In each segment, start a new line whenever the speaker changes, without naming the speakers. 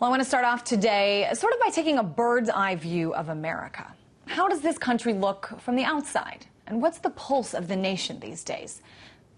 Well, I want to start off today sort of by taking a bird's eye view of America. How does this country look from the outside? And what's the pulse of the nation these days?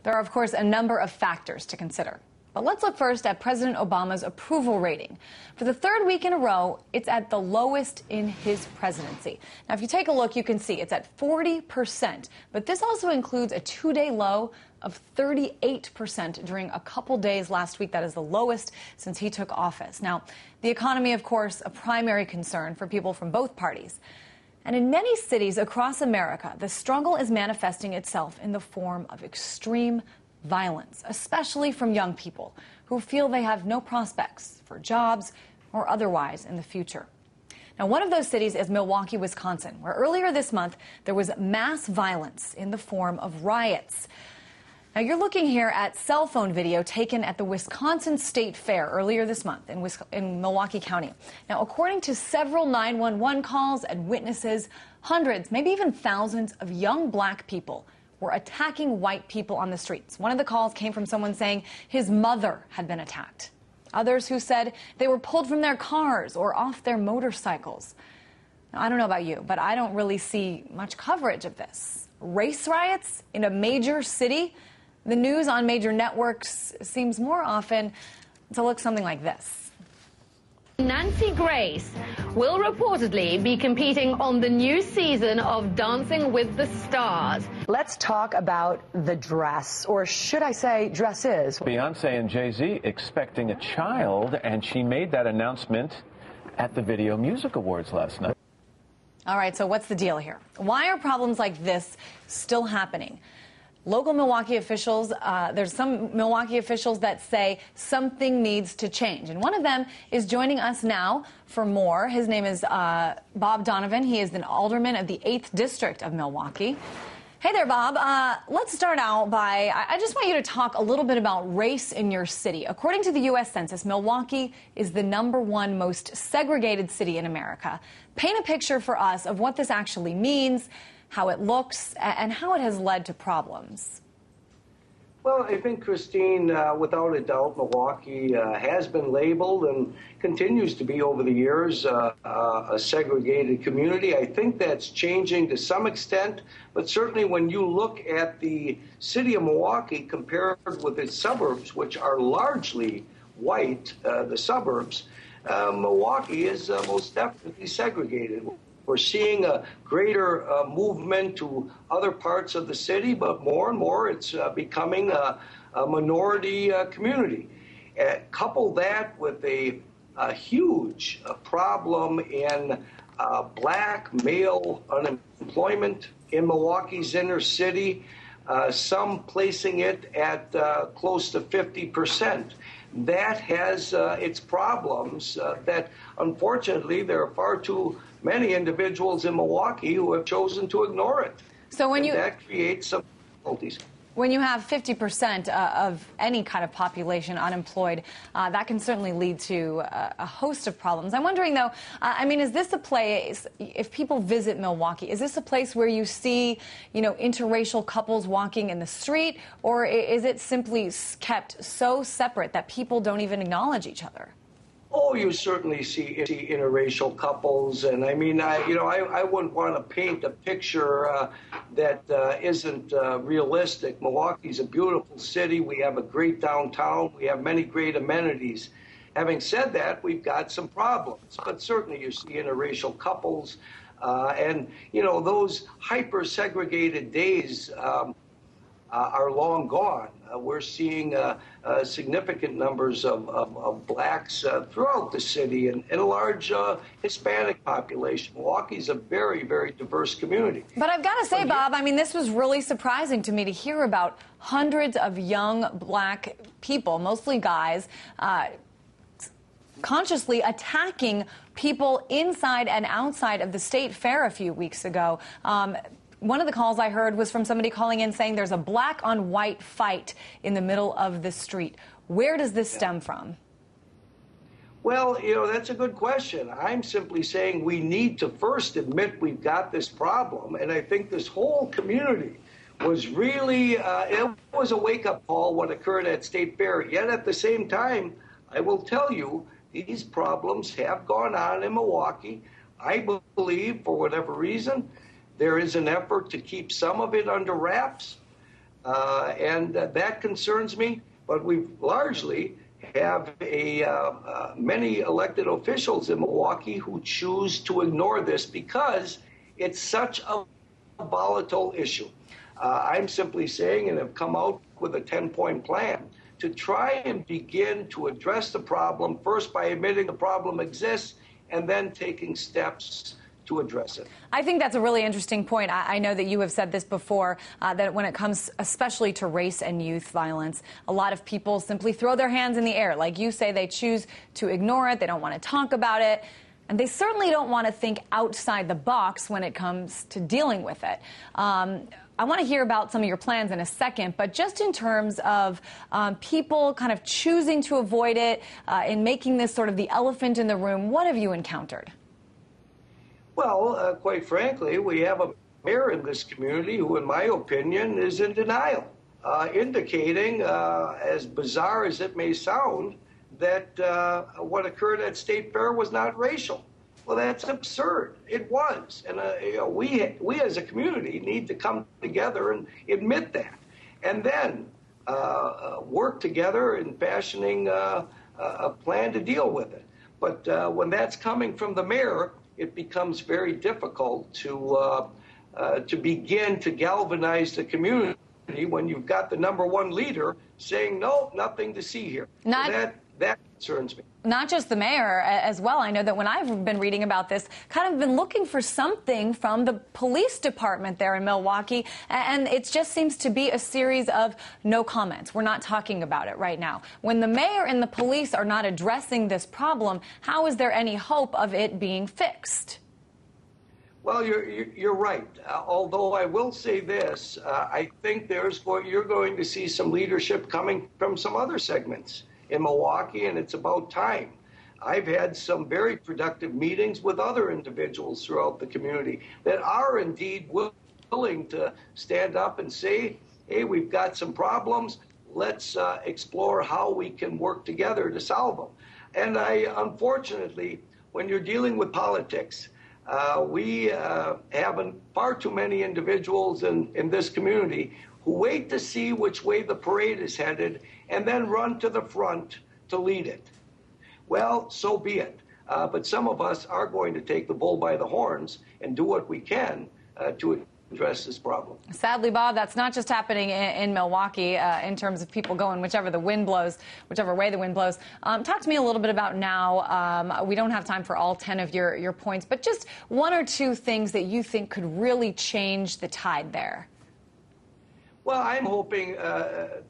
There are, of course, a number of factors to consider. But let's look first at President Obama's approval rating. For the third week in a row, it's at the lowest in his presidency. Now, if you take a look, you can see it's at 40%. But this also includes a two-day low of 38% during a couple days last week. That is the lowest since he took office. Now, the economy, of course, a primary concern for people from both parties. And in many cities across America, the struggle is manifesting itself in the form of extreme violence, especially from young people who feel they have no prospects for jobs or otherwise in the future. Now, one of those cities is Milwaukee, Wisconsin, where earlier this month there was mass violence in the form of riots. Now, you're looking here at cell phone video taken at the Wisconsin State Fair earlier this month in Milwaukee County. Now, according to several 911 calls and witnesses, hundreds, maybe even thousands of young black people were attacking white people on the streets. One of the calls came from someone saying his mother had been attacked. Others who said they were pulled from their cars or off their motorcycles. Now, I don't know about you, but I don't really see much coverage of this. Race riots in a major city? The news on major networks seems more often to look something like this.
Nancy Grace will reportedly be competing on the new season of Dancing with the Stars.
Let's talk about the dress, or should I say dresses.
Beyonce and Jay-Z expecting a child, and she made that announcement at the Video Music Awards last night.
All right, so what's the deal here? Why are problems like this still happening? Local Milwaukee officials, there's some Milwaukee officials that say something needs to change. And one of them is joining us now for more. His name is Bob Donovan. He is an alderman of the 8th District of Milwaukee. Hey there, Bob. Let's start out by, I just want you to talk a little bit about race in your city. According to the U.S. Census, Milwaukee is the #1 most segregated city in America. Paint a picture for us of what this actually means, how it looks, and how it has led to problems.
Well, I think, Christine, without a doubt, Milwaukee has been labeled and continues to be over the years a segregated community. I think that's changing to some extent, but certainly when you look at the city of Milwaukee compared with its suburbs, which are largely white, the suburbs, Milwaukee is most definitely segregated. We're seeing a greater movement to other parts of the city, but more and more it's becoming a minority community. Couple that with a huge problem in black male unemployment in Milwaukee's inner city, some placing it at close to 50%. That has its problems that, unfortunately, there are far too many individuals in Milwaukee who have chosen to ignore it.
So when
that creates some difficulties.
When you have 50% of any kind of population unemployed, that can certainly lead to a host of problems. I'm wondering, though, I mean, is this a place, if people visit Milwaukee, is this a place where you see, interracial couples walking in the street, or is it simply kept so separate that people don't even acknowledge each other?
Oh, you certainly see interracial couples, and I mean, I wouldn't want to paint a picture that isn't realistic. Milwaukee's a beautiful city. We have a great downtown. We have many great amenities. Having said that, we've got some problems, but certainly you see interracial couples, and those hyper-segregated days are long gone. We're seeing significant numbers of blacks throughout the city and a large Hispanic population. Milwaukee's a very, very diverse community.
But I've got to say, Bob, I mean, this was really surprising to me to hear about hundreds of young black people, mostly guys, consciously attacking people inside and outside of the State Fair a few weeks ago. One of the calls I heard was from somebody calling in saying there's a black-on-white fight in the middle of the street. Where does this stem from?
Well, that's a good question. I'm simply saying we need to first admit we've got this problem, and I think this whole community was really, it was a wake-up call what occurred at State Fair. Yet at the same time, I will tell you these problems have gone on in Milwaukee. I believe, for whatever reason, there is an effort to keep some of it under wraps, and that concerns me. But we largely have many elected officials in Milwaukee who choose to ignore this because it's such a volatile issue. I'm simply saying, and have come out with a 10-point plan to try and begin to address the problem, first by admitting the problem exists and then taking steps to address it.
I think that's a really interesting point. I know that you have said this before, that when it comes especially to race and youth violence, a lot of people simply throw their hands in the air. Like you say, they choose to ignore it. They don't want to talk about it. And they certainly don't want to think outside the box when it comes to dealing with it. I want to hear about some of your plans in a second, but just in terms of people kind of choosing to avoid it, in making this sort of the elephant in the room, what have you encountered?
Well, quite frankly, we have a mayor in this community who, in my opinion, is in denial, indicating, as bizarre as it may sound, that what occurred at State Fair was not racial. Well, that's absurd. It was. And we as a community need to come together and admit that. And then work together in fashioning a plan to deal with it. But when that's coming from the mayor, it becomes very difficult to begin to galvanize the community when you've got the #1 leader saying, no, nothing to see here. So that concerns me.
Not just the mayor as well. I know that when I've been reading about this, kind of been looking for something from the police department there in Milwaukee, and it just seems to be a series of no comments. We're not talking about it right now. When the mayor and the police are not addressing this problem, how is there any hope of it being fixed?
Well, you're right. Although I will say this, I think you're going to see some leadership coming from some other segments in Milwaukee, and it's about time. I've had some very productive meetings with other individuals throughout the community that are indeed willing to stand up and say, hey, we've got some problems. Let's explore how we can work together to solve them. And unfortunately, when you're dealing with politics, we have far too many individuals in this community who wait to see which way the parade is headed and then run to the front to lead it. Well, so be it. But some of us are going to take the bull by the horns and do what we can to address this problem. Sadly,
Bob, that's not just happening in Milwaukee in terms of people going whichever way the wind blows. Talk to me a little bit about now. We don't have time for all 10 of your points, but just one or two things that you think could really change the tide there.
Well, I'm hoping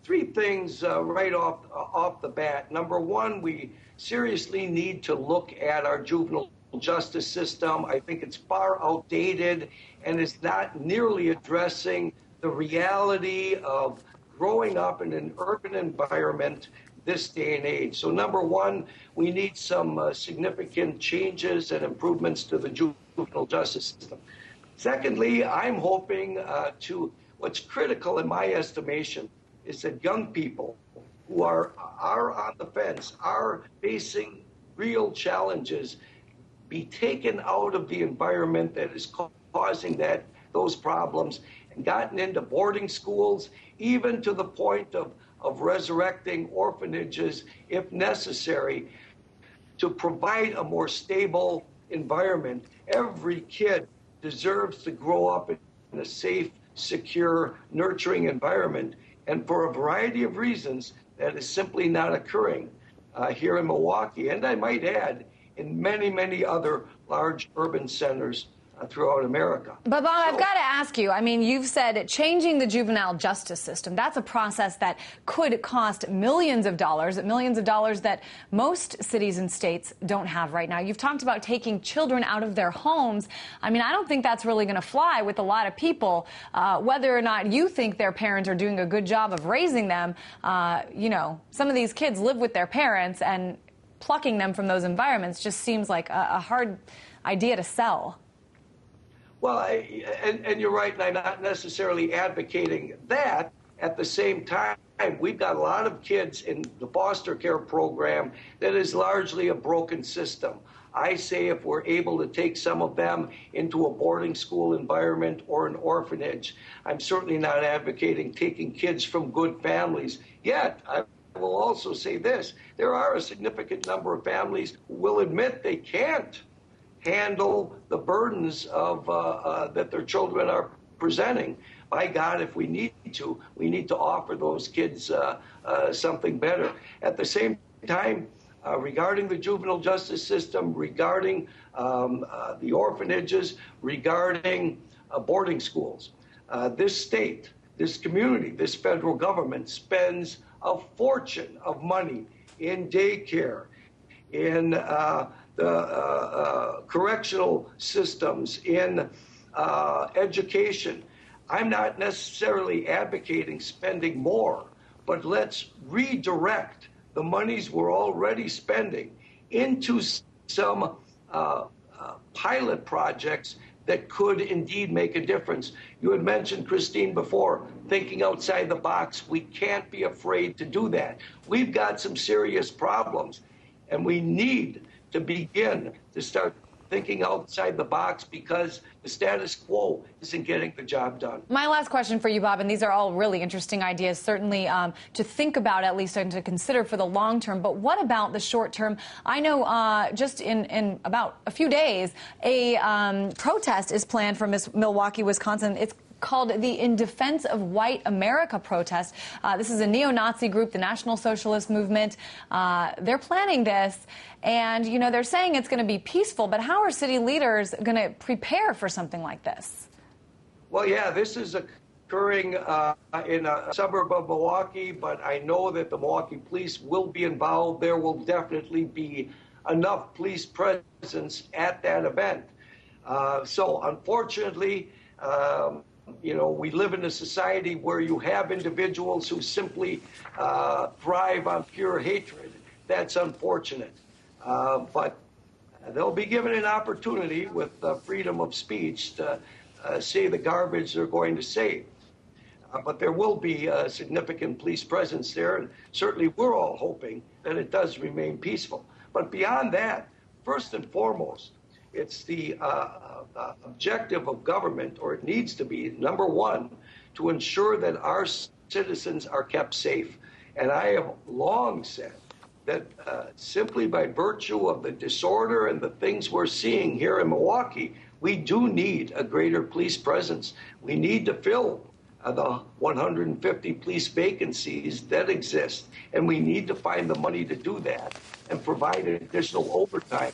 three things right off the bat. Number one, we seriously need to look at our juvenile justice system. I think it's far outdated and is not nearly addressing the reality of growing up in an urban environment this day and age. So number one, we need some significant changes and improvements to the juvenile justice system. Secondly, I'm hoping what's critical in my estimation is that young people who are on the fence, are facing real challenges, be taken out of the environment that is causing those problems and gotten into boarding schools, even to the point of resurrecting orphanages if necessary, to provide a more stable environment. Every kid deserves to grow up in a safe, secure, nurturing environment. And for a variety of reasons, that is simply not occurring here in Milwaukee. And I might add, in many, many other large urban centers throughout America.
But Bob, I've got to ask you, I mean, you've said changing the juvenile justice system, that's a process that could cost millions of dollars that most cities and states don't have right now. You've talked about taking children out of their homes. I mean, I don't think that's really going to fly with a lot of people. Whether or not you think their parents are doing a good job of raising them, you know, some of these kids live with their parents, and plucking them from those environments just seems like a hard idea to sell.
Well, and you're right, and I'm not necessarily advocating that At the same time, we've got a lot of kids in the foster care program that is largely a broken system. I say if we're able to take some of them into a boarding school environment or an orphanage, I'm certainly not advocating taking kids from good families. Yet, I will also say this, there are a significant number of families who will admit they can't handle the burdens of that their children are presenting. By God, if we need to offer those kids something better. At the same time, regarding the juvenile justice system, regarding the orphanages, regarding boarding schools, this state, this community, this federal government spends a fortune of money in daycare, in the correctional systems, in education. I'm not necessarily advocating spending more, but let's redirect the monies we're already spending into some pilot projects that could indeed make a difference. You had mentioned, Christine, before, thinking outside the box. We can't be afraid to do that. We've got some serious problems, and we need to begin to start thinking outside the box because the status quo isn't getting the job done.
My last question for you, Bob, and these are all really interesting ideas, certainly to think about at least and to consider for the long term. But what about the short term? I know just in about a few days, a protest is planned for Milwaukee, Wisconsin. It's called the In Defense of White America protest. This is a neo-Nazi group, the National Socialist Movement. They're planning this, and, you know, they're saying it's going to be peaceful, but how are city leaders going to prepare for something like this?
Well, yeah, this is occurring in a suburb of Milwaukee, but I know that the Milwaukee police will be involved. There will definitely be enough police presence at that event. So, unfortunately, you know, we live in a society where you have individuals who simply thrive on pure hatred. That's unfortunate. But they'll be given an opportunity with freedom of speech to say the garbage they're going to say. But there will be a significant police presence there, and certainly we're all hoping that it does remain peaceful. But beyond that, first and foremost, it's the objective of government, or it needs to be, number one, to ensure that our citizens are kept safe. And I have long said that simply by virtue of the disorder and the things we're seeing here in Milwaukee, we do need a greater police presence. We need to fill the 150 police vacancies that exist, and we need to find the money to do that and provide additional overtime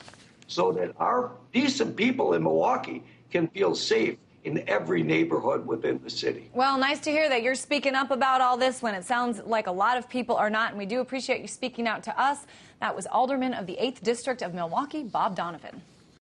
so that our decent people in Milwaukee can feel safe in every neighborhood within the city.
Well, nice to hear that you're speaking up about all this when it sounds like a lot of people are not, and we do appreciate you speaking out to us. That was Alderman of the 8th District of Milwaukee, Bob Donovan.